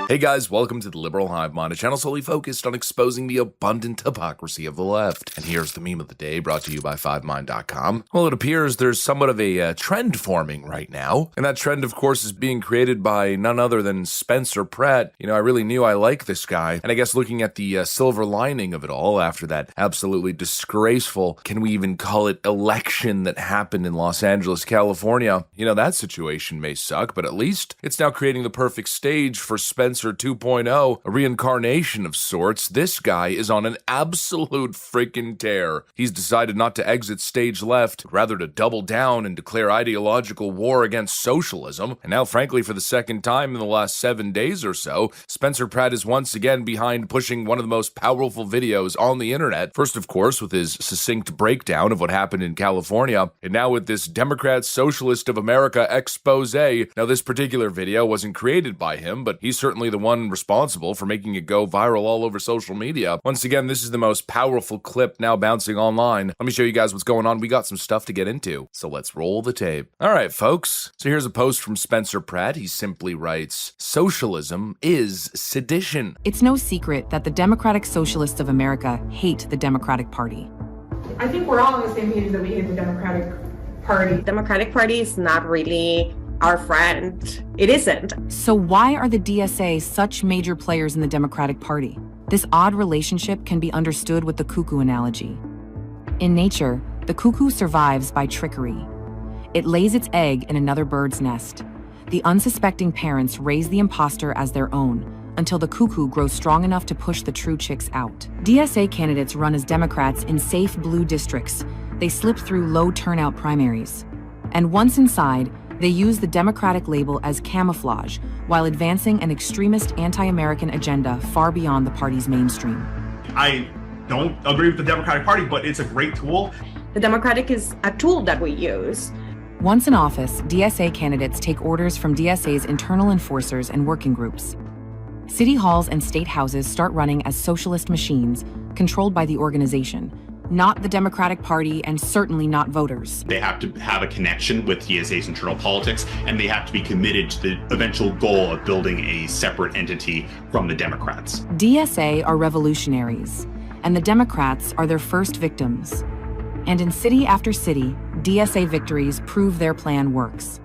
Hey guys, welcome to the Liberal Hive Mind, a channel solely focused on exposing the abundant hypocrisy of the left. And here's the meme of the day, brought to you by FiveMind.com. Well, it appears there's somewhat of a trend forming right now, and that trend, of course, is being created by none other than Spencer Pratt. You know, I really knew I liked this guy, and I guess looking at the silver lining of it all after that absolutely disgraceful, can we even call it, election that happened in Los Angeles, California, you know, that situation may suck, but at least it's now creating the perfect stage for Spencer 2.0, a reincarnation of sorts. This guy is on an absolute freaking tear. He's decided not to exit stage left, rather to double down and declare ideological war against socialism. And now, frankly, for the second time in the last 7 days or so, Spencer Pratt is once again behind pushing one of the most powerful videos on the internet. First, of course, with his succinct breakdown of what happened in California, and now with this Democrat Socialist of America expose. Now, this particular video wasn't created by him, but he's certainly the one responsible for making it go viral all over social media. Once again, this is the most powerful clip now bouncing online. Let me show you guys what's going on. We got some stuff to get into, so let's roll the tape. All right, folks. So here's a post from Spencer Pratt. He simply writes, "Socialism is sedition." It's no secret that the Democratic Socialists of America hate the Democratic Party. I think we're all on the same page that we hate the Democratic Party. Democratic Party is not really our friend. It isn't. So why are the DSA such major players in the Democratic Party? This odd relationship can be understood with the cuckoo analogy. In nature, the cuckoo survives by trickery. It lays its egg in another bird's nest. The unsuspecting parents raise the imposter as their own until the cuckoo grows strong enough to push the true chicks out. DSA candidates run as Democrats in safe blue districts. They slip through low turnout primaries. And once inside, they use the Democratic label as camouflage while advancing an extremist anti-American agenda far beyond the party's mainstream. I don't agree with the Democratic Party, but it's a great tool. The Democratic is a tool that we use. Once in office, DSA candidates take orders from DSA's internal enforcers and working groups. City halls and state houses start running as socialist machines controlled by the organization, not the Democratic Party, and certainly not voters. They have to have a connection with DSA's internal politics, and they have to be committed to the eventual goal of building a separate entity from the Democrats. DSA are revolutionaries, and the Democrats are their first victims. And in city after city, DSA victories prove their plan works.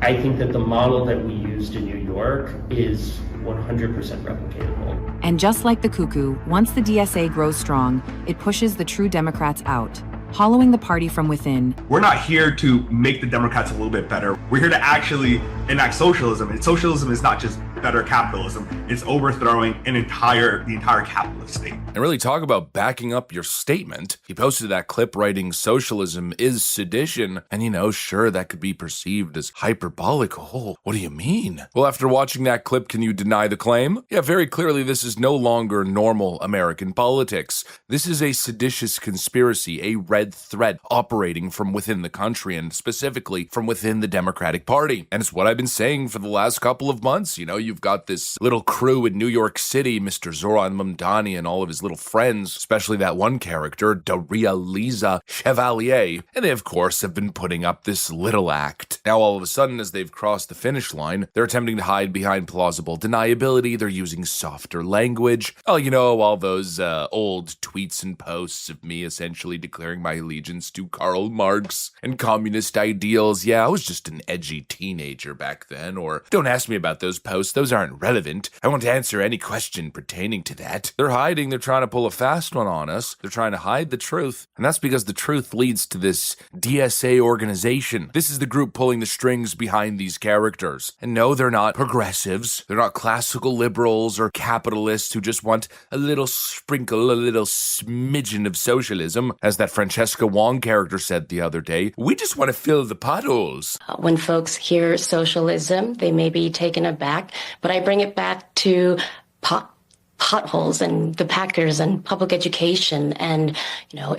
I think that the model that we used in New York is 100% replicatable. And just like the cuckoo, once the DSA grows strong, it pushes the true Democrats out, hollowing the party from within. We're not here to make the Democrats a little bit better. We're here to actually enact socialism. And socialism is not just better capitalism. It's overthrowing the entire capitalist state. And really talk about backing up your statement. He posted that clip writing socialism is sedition. And you know, sure, that could be perceived as hyperbolic. Oh, what do you mean? Well, after watching that clip, can you deny the claim? Yeah, very clearly this is no longer normal American politics. This is a seditious conspiracy, a red thread operating from within the country and specifically from within the Democratic Party. And it's what I've been saying for the last couple of months. You know, you've got this little crew in New York City, Mr. Zoran Mamdani and all of his little friends, especially that one character, Daria Lisa Chevalier, and they of course have been putting up this little act. Now all of a sudden, as they've crossed the finish line, they're attempting to hide behind plausible deniability. They're using softer language. Oh, you know, all those old tweets and posts of me essentially declaring my allegiance to Karl Marx and communist ideals. Yeah, I was just an edgy teenager back then. Or don't ask me about those posts. Those aren't relevant. I won't answer any question pertaining to that. They're hiding. They're trying to pull a fast one on us. They're trying to hide the truth. And that's because the truth leads to this DSA organization. This is the group pulling the strings behind these characters. And no, they're not progressives. They're not classical liberals or capitalists who just want a little sprinkle, a little smidgen of socialism. As that Francesca Wong character said the other day, we just want to fill the potholes. When folks hear socialism, they may be taken aback, but I bring it back to potholes and the Packers and public education and,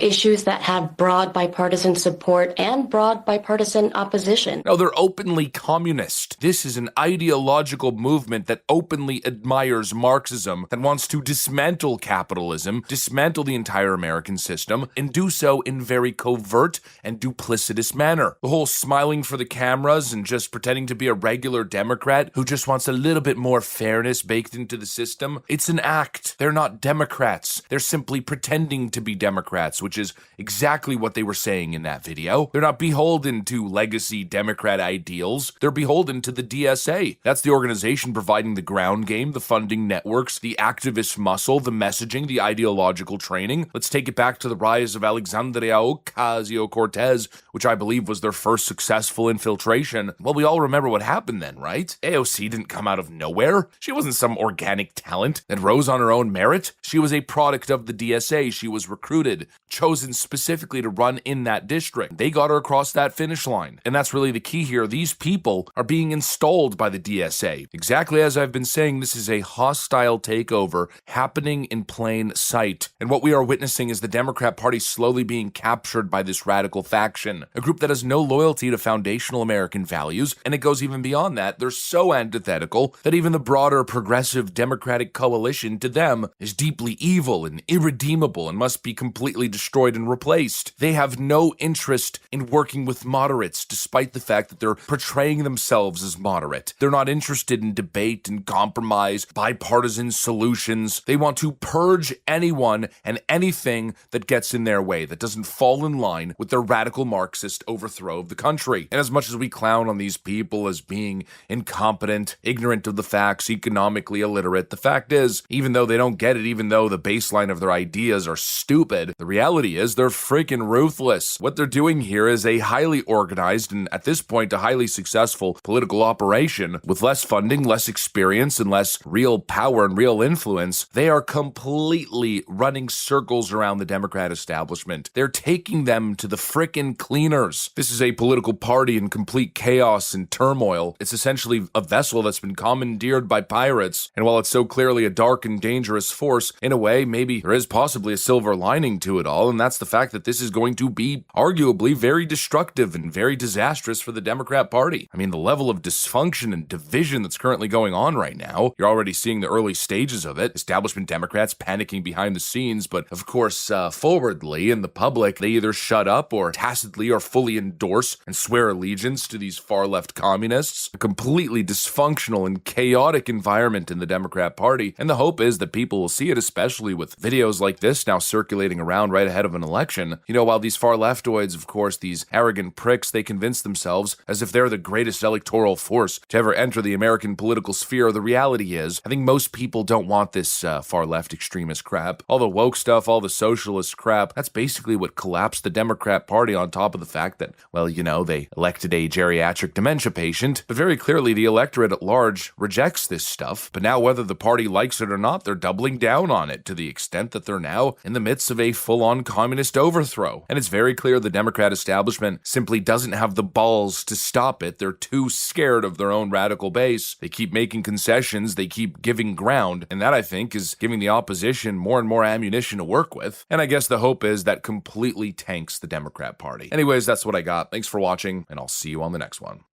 issues that have broad bipartisan support and broad bipartisan opposition. No, they're openly communist. This is an ideological movement that openly admires Marxism, that wants to dismantle capitalism, dismantle the entire American system, and do so in very covert and duplicitous manner. The whole smiling for the cameras and just pretending to be a regular Democrat who just wants a little bit more fairness baked into the system, it's an act. They're not Democrats. They're simply pretending to be Democrats, which is exactly what they were saying in that video. They're not beholden to legacy Democrat ideals. They're beholden to the DSA. That's the organization providing the ground game, the funding networks, the activist muscle, the messaging, the ideological training. Let's take it back to the rise of Alexandria Ocasio-Cortez, which I believe was their first successful infiltration. Well, we all remember what happened then, right? AOC didn't come out of nowhere. She wasn't some organic talent that rose on her own merit. She was a product of the DSA. She was recruited, chosen specifically to run in that district. They got her across that finish line. And that's really the key here. These people are being installed by the DSA. Exactly as I've been saying, this is a hostile takeover happening in plain sight. And what we are witnessing is the Democrat Party slowly being captured by this radical faction, a group that has no loyalty to foundational American values, and it goes even beyond that. They're so antithetical that even the broader progressive Democratic coalition to them is deeply evil and irredeemable and must be completely destroyed and replaced. They have no interest in working with moderates, despite the fact that they're portraying themselves as moderate. They're not interested in debate and compromise, bipartisan solutions. They want to purge anyone and anything that gets in their way, that doesn't fall in line with their radical Marxist overthrow of the country. And as much as we clown on these people as being incompetent, ignorant of the facts, economically illiterate, the fact is, even though they don't get it, even though the baseline of their ideas are stupid, the reality is they're freaking ruthless. What they're doing here is a highly organized and at this point a highly successful political operation with less funding, less experience, and less real power and real influence. They are completely running circles around the Democrat establishment. They're taking them to the frickin' cleaners. This is a political party in complete chaos and turmoil. It's essentially a vessel that's been commandeered by pirates, and while it's so clearly a dark and dangerous force, in a way, maybe there is possibly a silver lining to it all, and that's the fact that this is going to be arguably very destructive and very disastrous for the Democrat Party. I mean, the level of dysfunction and division that's currently going on right now, you're already seeing the early stages of it. Establishment Democrats panicking behind the scenes, but of course, forwardly in the public, they either shut up or tacitly or fully endorse and swear allegiance to these far-left communists. A completely dysfunctional and chaotic environment in the Democrat Party, and the hope is that people will see it, especially with videos like this now circulating around right ahead of an election. While these far-leftoids, of course, these arrogant pricks, they convince themselves as if they're the greatest electoral force to ever enter the American political sphere. The reality is, I think most people don't want this far-left extremist crap. All the woke stuff, all the socialist crap, that's basically what collapsed the Democrat Party, on top of the fact that, well, they elected a geriatric dementia patient, but very clearly the electorate at large rejects this stuff. But now, whether the party likes it or not, they're doubling down on it to the extent that they're now in the midst of a full-on communist overthrow. And it's very clear the Democrat establishment simply doesn't have the balls to stop it. They're too scared of their own radical base. They keep making concessions, they keep giving ground, and that, I think, is giving the opposition more and more ammunition to work with. And I guess the hope is that completely tanks the Democrat Party. Anyways, that's what I got. Thanks for watching, and I'll see you on the next one.